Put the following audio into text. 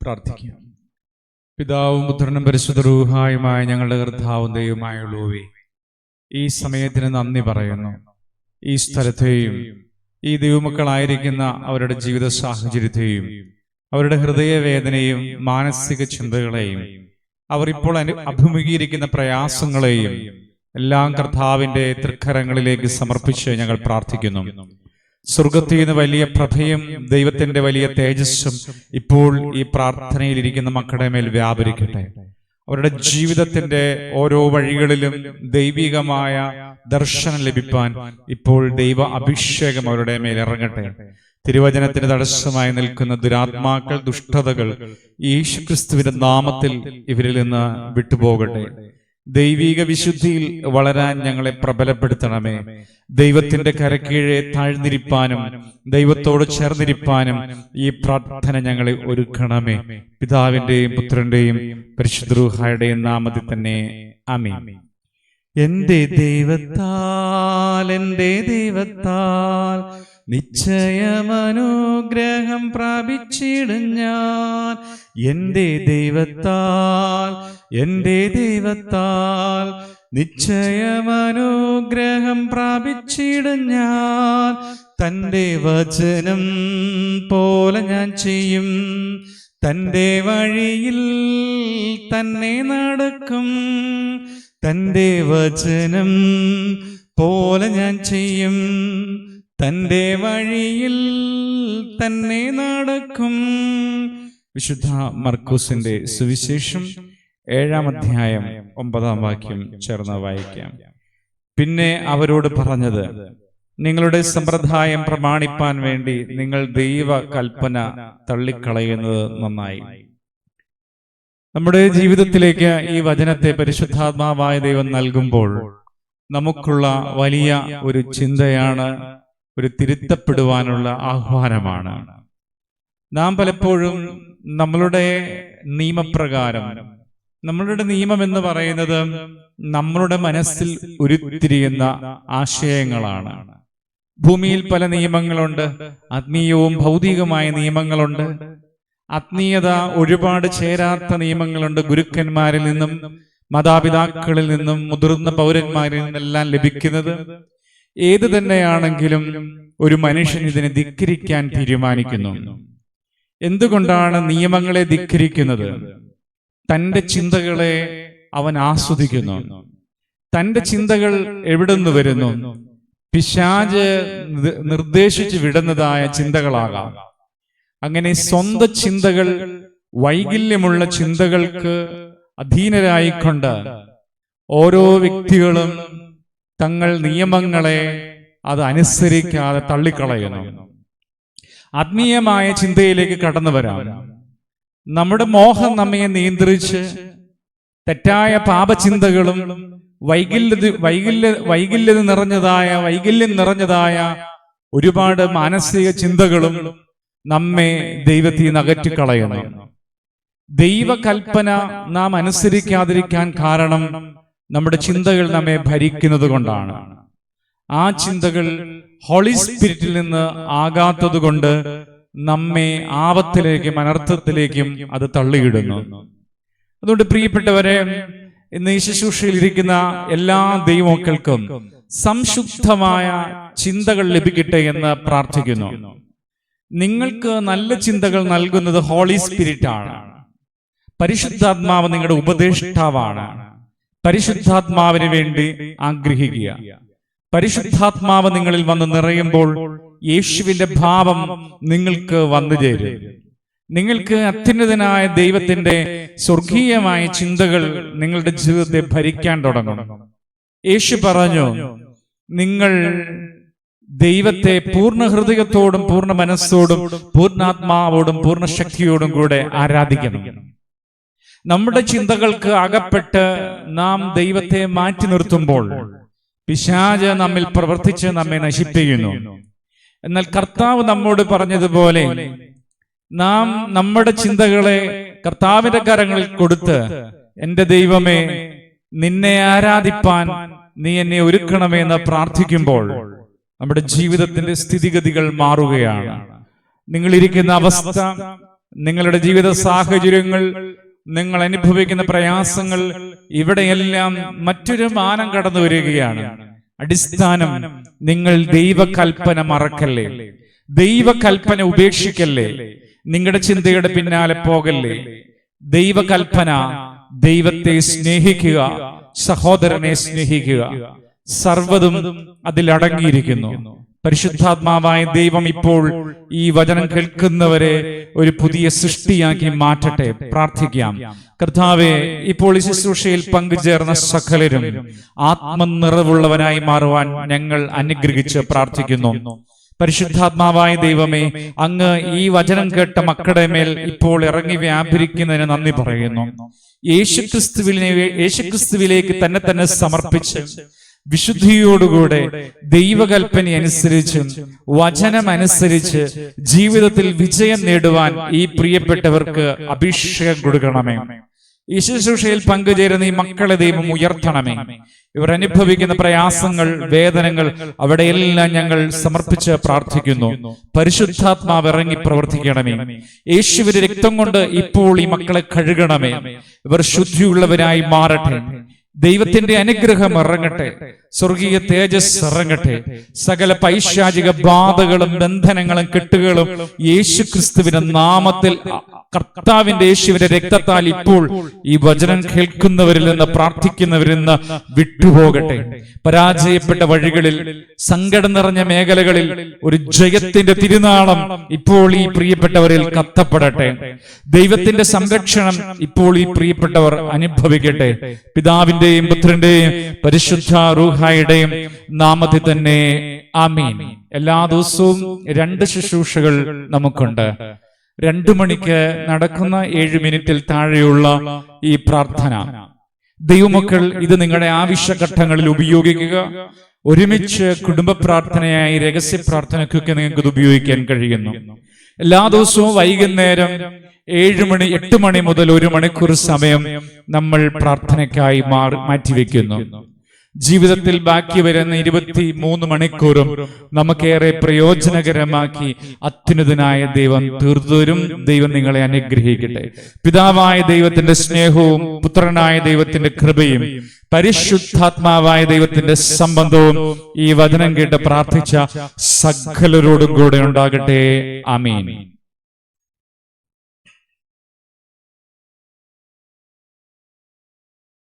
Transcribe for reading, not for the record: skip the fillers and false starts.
പ്രാർത്ഥിക്കാം. പിതാവും പുത്രനും പരിശുദ്ധ റൂഹായുമായ ഞങ്ങളുടെ കർത്താവും ദൈവമായുള്ളവേ, ഈ സമയത്തിന് നന്ദി പറയുന്നു. ഈ സ്ഥലത്തെയും ഈ ദൈവമക്കളായിരിക്കുന്ന അവരുടെ ജീവിത സാഹചര്യത്തെയും അവരുടെ ഹൃദയവേദനയും മാനസിക ചിന്തകളെയും അവർ ഇപ്പോൾ അഭിമുഖീകരിക്കുന്ന പ്രയാസങ്ങളെയും എല്ലാം കർത്താവിന്റെ തൃക്കരങ്ങളിലേക്ക് സമർപ്പിച്ച് ഞങ്ങൾ പ്രാർത്ഥിക്കുന്നു. സ്വർഗത്തിൽ നിന്ന് വലിയ പ്രഭയും ദൈവത്തിന്റെ വലിയ തേജസ്സും ഇപ്പോൾ ഈ പ്രാർത്ഥനയിൽ ഇരിക്കുന്ന മക്കളുടെ മേൽ വ്യാപരിക്കട്ടെ. അവരുടെ ജീവിതത്തിന്റെ ഓരോ വഴികളിലും ദൈവികമായ ദർശനം ലഭിപ്പാൻ ഇപ്പോൾ ദൈവ അഭിഷേകം അവരുടെ മേൽ ഇറങ്ങട്ടെ. തിരുവചനത്തിന് തടസ്സമായി നിൽക്കുന്ന ദുരാത്മാക്കൾ, ദുഷ്ടതകൾ യേശുക്രിസ്തുവിന്റെ നാമത്തിൽ ഇവരിൽ നിന്ന് വിട്ടുപോകട്ടെ. ദൈവിക വിശുദ്ധിയിൽ വളരാൻ ഞങ്ങളെ പ്രബലപ്പെടുത്തണമേ. ദൈവത്തിന്റെ കരക്കീഴെ താഴ്ന്നിരിപ്പാനും ദൈവത്തോട് ചേർന്നിരിപ്പാനും ഈ പ്രാർത്ഥന ഞങ്ങളെ ഒരുക്കണമേ. പിതാവിന്റെയും പുത്രന്റെയും പരിശുദ്ധ റൂഹായുടെയും നാമത്തിൽ തന്നെ ആമേൻ. എന്റെ ദൈവത്താൽ നിശ്ചയമനുഗ്രഹം പ്രാപിച്ചിടും ഞാൻ. എന്റെ ദൈവത്താൽ നിശ്ചയമനുഗ്രഹം പ്രാപിച്ചിടും ഞാൻ. തന്റെ വചനം പോലെ ഞാൻ ചെയ്യും, തന്റെ വഴിയിൽ തന്നെ നടക്കും. തന്റെ വചനം പോലെ ഞാൻ ചെയ്യും, തന്റെ വഴിയിൽ തന്നെ നടക്കും. വിശുദ്ധ മർക്കോസിന്റെ സുവിശേഷം 7-ാം അധ്യായം 9-ാം വാക്യം ചേർന്ന് വായിക്കാം. പിന്നെ അവരോട് പറഞ്ഞത്, നിങ്ങളുടെ സമ്പ്രദായം പ്രമാണിപ്പാൻ വേണ്ടി നിങ്ങൾ ദൈവ കൽപ്പന തള്ളിക്കളയുന്നത് നന്നായി. നമ്മുടെ ജീവിതത്തിലേക്ക് ഈ വചനത്തെ പരിശുദ്ധാത്മാവായ ദൈവം നൽകുമ്പോൾ നമുക്കുള്ള വലിയ ഒരു ചിന്തയാണ്, ഒരു തിരുത്തപ്പെടുവാനുള്ള ആഹ്വാനമാണ്. നാം പലപ്പോഴും നമ്മളുടെ നിയമപ്രകാരം, നമ്മളുടെ നിയമം എന്ന് പറയുന്നത് നമ്മളുടെ മനസ്സിൽ ഉരുത്തിരിയുന്ന ആശയങ്ങളാണ്. ഭൂമിയിൽ പല നിയമങ്ങളുണ്ട്. ആത്മീയവും ഭൗതികമായ നിയമങ്ങളുണ്ട്. ആത്മീയത ഒരുപാട് ചേരാത്ത നിയമങ്ങളുണ്ട്. ഗുരുക്കന്മാരിൽ നിന്നും മാതാപിതാക്കളിൽ നിന്നും മുതിർന്ന പൗരന്മാരിൽ നിന്നെല്ലാം ലഭിക്കുന്നത്. ഏത് തന്നെയാണെങ്കിലും ഒരു മനുഷ്യൻ ഇതിനെ ധിക്കരിക്കാൻ തീരുമാനിക്കുന്നു. എന്തുകൊണ്ടാണ് നിയമങ്ങളെ ധിക്കരിക്കുന്നത്? തന്റെ ചിന്തകളെ അവൻ ആസ്വദിക്കുന്നു. തന്റെ ചിന്തകൾ എവിടെ നിന്ന് വരുന്നു? പിശാച് നിർദ്ദേശിച്ചു വിടുന്നതായ ചിന്തകളാകാം. അങ്ങനെ സ്വന്തം ചിന്തകൾ, വൈകല്യമുള്ള ചിന്തകൾക്ക് അധീനരായിക്കൊണ്ട് ഓരോ വ്യക്തികളും തങ്ങൾ നിയമങ്ങളെ അത് അനുസരിക്കാതെ തള്ളിക്കളയുന്നു. ആത്മീയമായ ചിന്തയിലേക്ക് കടന്നു വരാം. നമ്മുടെ മോഹം നമ്മെ നിയന്ത്രിച്ച് തെറ്റായ പാപചിന്തകളും വൈകല്യം നിറഞ്ഞതായ ഒരുപാട് മാനസിക ചിന്തകളും നമ്മെ ദൈവത്തിൽ നിന്ന് അകറ്റിക്കളയണം. ദൈവകൽപ്പന നാം അനുസരിക്കാതിരിക്കാൻ കാരണം നമ്മുടെ ചിന്തകൾ നമ്മെ ഭരിക്കുന്നത് കൊണ്ടാണ്. ആ ചിന്തകൾ ഹോളി സ്പിരിറ്റിൽ നിന്ന് ആകാത്തത് കൊണ്ട് നമ്മെ ആപത്തിലേക്കും അനർത്ഥത്തിലേക്കും അത് തള്ളിയിടുന്നു. അതുകൊണ്ട് പ്രിയപ്പെട്ടവരെ, ഇന്ന് ഈ ശുശ്രൂഷയിൽ ഇരിക്കുന്ന എല്ലാ ദൈവമക്കൾക്കും സംശുദ്ധമായ ചിന്തകൾ ലഭിക്കട്ടെ എന്ന് പ്രാർത്ഥിക്കുന്നു. നിങ്ങൾക്ക് നല്ല ചിന്തകൾ നൽകുന്നത് ഹോളി സ്പിരിറ്റ് ആണ്. പരിശുദ്ധാത്മാവ് നിങ്ങളുടെ ഉപദേഷ്ടാവാണ്. പരിശുദ്ധാത്മാവിന് വേണ്ടി ആഗ്രഹിക്കുക. പരിശുദ്ധാത്മാവ് നിങ്ങളിൽ വന്ന് നിറയുമ്പോൾ യേശുവിന്റെ ഭാവം നിങ്ങൾക്ക് വന്നു ചേരും. നിങ്ങൾക്ക് അത്യുന്നതനായ ദൈവത്തിന്റെ സ്വർഗീയമായ ചിന്തകൾ നിങ്ങളുടെ ജീവിതത്തെ ഭരിക്കാൻ തുടങ്ങും. യേശു പറഞ്ഞു, നിങ്ങൾ ദൈവത്തെ പൂർണ്ണ ഹൃദയത്തോടും പൂർണ്ണ മനസ്സോടും പൂർണ്ണാത്മാവോടും പൂർണ്ണ ശക്തിയോടും കൂടെ ആരാധിക്കണം. നമ്മുടെ ചിന്തകൾക്ക് അകപ്പെട്ട് നാം ദൈവത്തെ മാറ്റി നിർത്തുമ്പോൾ പിശാച് നമ്മിൽ പ്രവർത്തിച്ച് നമ്മെ നശിപ്പിക്കുന്നു. എന്നാൽ കർത്താവ് നമ്മോട് പറഞ്ഞതുപോലെ നാം നമ്മുടെ ചിന്തകളെ കർത്താവിന്റെ കരങ്ങളിൽ കൊടുത്ത്, എന്റെ ദൈവമേ, നിന്നെ ആരാധിപ്പാൻ നീ എന്നെ ഒരുക്കണമേ എന്ന് പ്രാർത്ഥിക്കുമ്പോൾ നമ്മുടെ ജീവിതത്തിന്റെ സ്ഥിതിഗതികൾ മാറുകയാണ്. നിങ്ങളിരിക്കുന്ന അവസ്ഥ, നിങ്ങളുടെ ജീവിത സാഹചര്യങ്ങൾ, നിങ്ങൾ അനുഭവിക്കുന്ന പ്രയാസങ്ങൾ, ഇവിടെയെല്ലാം മറ്റൊരു മാനം കടന്നു വരികയാണ്. അടിസ്ഥാനം, നിങ്ങൾ ദൈവകൽപ്പന മറക്കല്ലേ, ദൈവകൽപ്പന ഉപേക്ഷിക്കല്ലേ, നിങ്ങളുടെ ചിന്തയുടെ പിന്നാലെ പോകല്ലേ. ദൈവകൽപ്പന, ദൈവത്തെ സ്നേഹിക്കുക, സഹോദരനെ സ്നേഹിക്കുക, സർവ്വതും അതിലടങ്ങിയിരിക്കുന്നു. പരിശുദ്ധാത്മാവായ ദൈവം ഇപ്പോൾ ഈ വചനം കേൾക്കുന്നവരെ ഒരു പുതിയ സൃഷ്ടിയാക്കി മാറ്റട്ടെ. പ്രാർത്ഥിക്കാം. കർത്താവേ, ഇപ്പോൾ ഈ ശുശ്രൂഷയിൽ പങ്കുചേർന്ന സകലരും ആത്മനിറവുള്ളവനായി മാറുവാൻ ഞങ്ങൾ അനുഗ്രഹിച്ച് പ്രാർത്ഥിക്കുന്നു. പരിശുദ്ധാത്മാവായ ദൈവമേ, അങ്ങ് ഈ വചനം കേട്ട മക്കളുടെ മേൽ ഇപ്പോൾ ഇറങ്ങി വ്യാപരിക്കുന്നതിന് നന്ദി പറയുന്നു. യേശുക്രിസ്തുവിലേക്ക് തന്നെ സമർപ്പിച്ച് വിശുദ്ധിയോടുകൂടെ ദൈവകൽപ്പന അനുസരിച്ച്, വചനമനുസരിച്ച് ജീവിതത്തിൽ വിജയം നേടുവാൻ ഈ പ്രിയപ്പെട്ടവർക്ക് അഭിഷേകം കൊടുക്കണമേ. ഈ ശുശ്രൂഷയിൽ പങ്കുചേരുന്ന ഈ മക്കളെ ദൈവം ഉയർത്തണമേ. ഇവർ അനുഭവിക്കുന്ന പ്രയാസങ്ങൾ, വേദനകൾ, അവിടെയെല്ലാം ഞങ്ങൾ സമർപ്പിച്ച് പ്രാർത്ഥിക്കുന്നു. പരിശുദ്ധാത്മാവ് ഇറങ്ങി പ്രവർത്തിക്കണമേ. യേശുവിന്റെ രക്തം കൊണ്ട് ഇപ്പോൾ ഈ മക്കളെ കഴുകണമേ. ഇവർ ശുദ്ധിയുള്ളവരായി മാറട്ടെ. ദൈവത്തിന്റെ അനുഗ്രഹം ഇറങ്ങട്ടെ, സ്വർഗീയ തേജസ് ഇറങ്ങട്ടെ. സകല പൈശാചിക ബാധകളും ബന്ധനങ്ങളും കെട്ടുകളും യേശുക്രിസ്തുവിന്റെ നാമത്തിൽ, കർത്താവിന്റെ യേശുവിന്റെ രക്തത്താൽ ഇപ്പോൾ ഈ വചനം കേൾക്കുന്നവരിൽ നിന്ന്, പ്രാർത്ഥിക്കുന്നവരിൽ നിന്ന് വിട്ടുപോകട്ടെ. പരാജയപ്പെട്ട വഴികളിൽ, സങ്കടം നിറഞ്ഞ മേഖലകളിൽ ഒരു ജയത്തിന്റെ തിരുനാളം ഇപ്പോൾ ഈ പ്രിയപ്പെട്ടവരിൽ കത്തപ്പെടട്ടെ. ദൈവത്തിന്റെ സംരക്ഷണം ഇപ്പോൾ ഈ പ്രിയപ്പെട്ടവർ അനുഭവിക്കട്ടെ. പിതാവിന്റെയും പുത്രന്റെയും പരിശുദ്ധ റൂഹായുടെയും നാമത്തിൽ തന്നെ ആമീൻ. എല്ലാ ദിവസവും 2 ശുശ്രൂഷകൾ നമുക്കുണ്ട്. 2 മണിക്ക് നടക്കുന്ന 7 മിനിറ്റിൽ താഴെയുള്ള ഈ പ്രാർത്ഥന, ദൈവമക്കൾ, ഇത് നിങ്ങളുടെ ആവശ്യഘട്ടങ്ങളിൽ ഉപയോഗിക്കുക. ഒരുമിച്ച് കുടുംബ പ്രാർത്ഥനയായി, രഹസ്യ പ്രാർത്ഥനയ്ക്കൊക്കെ നിങ്ങൾക്ക് ഇത് ഉപയോഗിക്കാൻ കഴിയുന്നു. എല്ലാ ദിവസവും വൈകുന്നേരം 7 മണി 8 മണി മുതൽ 1 മണിക്കൂർ സമയം നമ്മൾ പ്രാർത്ഥനയ്ക്കായി മാറ്റിവെക്കുന്നു. ജീവിതത്തിൽ ബാക്കി വരുന്ന 23 മണിക്കൂറും നമുക്കേറെ പ്രയോജനകരമാക്കി അത്യുന്നതനായ ദൈവം തീർത്തുതരും. ദൈവം നിങ്ങളെ അനുഗ്രഹിക്കട്ടെ. പിതാവായ ദൈവത്തിന്റെ സ്നേഹവും പുത്രനായ ദൈവത്തിന്റെ കൃപയും പരിശുദ്ധാത്മാവായ ദൈവത്തിന്റെ സംബന്ധവും ഈ വചനം കേട്ട് പ്രാർത്ഥിച്ച സകലരോടും കൂടെ ഉണ്ടാകട്ടെ. ആമീൻ.